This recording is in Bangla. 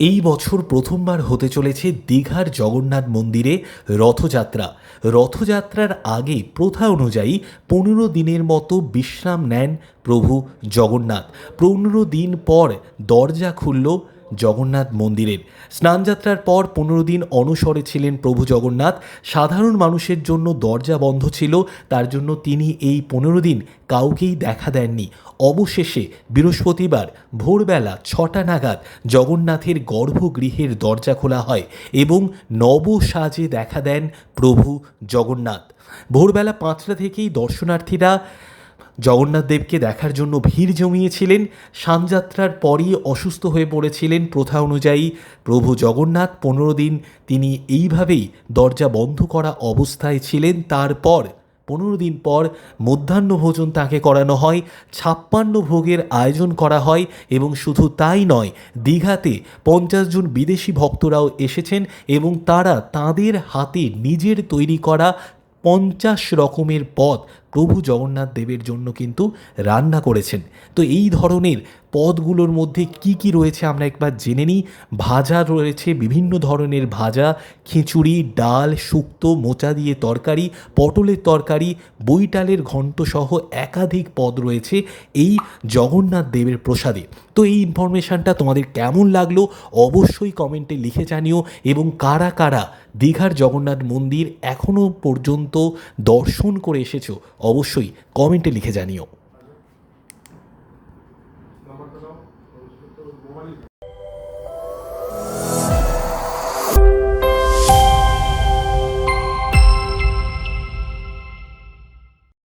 এই বছর প্রথমবার হতে চলেছে দীঘার জগন্নাথ মন্দিরে রথযাত্রা। রথযাত্রার আগে প্রথা অনুযায়ী ১৫ দিনের মতো বিশ্রাম নেন প্রভু জগন্নাথ। ১৫ দিন পর দরজা খুলল জগন্নাথ মন্দিরের। স্নানযাত্রার পর ১৫ দিন অনশরে ছিলেন প্রভু জগন্নাথ। সাধারণ মানুষের জন্য দরজা বন্ধ ছিল, তার জন্য তিনি এই ১৫ দিন কাউকেই দেখা দেননি। অবশেষে বৃহস্পতিবার ভোরবেলা ৬টা নাগাদ জগন্নাথের গর্ভগৃহের দরজা খোলা হয় এবং নব সাজে দেখা দেন প্রভু জগন্নাথ। ভোরবেলা ৫টা থেকেই দর্শনার্থীরা জগন্নাথ দেবকে দেখার জন্য ভিড় জমিয়েছিলেন। স্নানযাত্রার পরই অসুস্থ হয়ে পড়েছিলেন প্রথা অনুযায়ী প্রভু জগন্নাথ। ১৫ দিন তিনি এইভাবেই দরজা বন্ধ করা অবস্থায় ছিলেন। তারপর ১৫ দিন পর মধ্যাহ্নভোজন তাকে করানো হয়, ৫৬ ভোগের আয়োজন করা হয় এবং শুধু তাই নয়, দীঘাতে ৫০ জন বিদেশি ভক্তরাও এসেছেন এবং তারা তাঁদের হাতে নিজের তৈরি করা ৫০ রকমের পদ প্রভু জগন্নাথ দেবের জন্য কিন্তু রান্না করেছেন। তো এই ধরনের পদগুলোর মধ্যে কি কি রয়েছে আমরা একবার জেনে নিই। ভাজা রয়েছে, বিভিন্ন ধরনের ভাজা, খিচুড়ি, ডাল, শুক্তো, মোচা দিয়ে তরকারি, পটলের তরকারি, বৈটালের ঘন্ট সহ একাধিক পদ রয়েছে এই জগন্নাথ দেবের প্রসাদে। তো এই ইনফরমেশানটা তোমাদের কেমন লাগলো অবশ্যই কমেন্টে লিখে জানিও, এবং কারা কারা দীঘার জগন্নাথ মন্দির এখনও পর্যন্ত দর্শন করে এসেছো অবশ্যই কমেন্টে লিখে জানিও।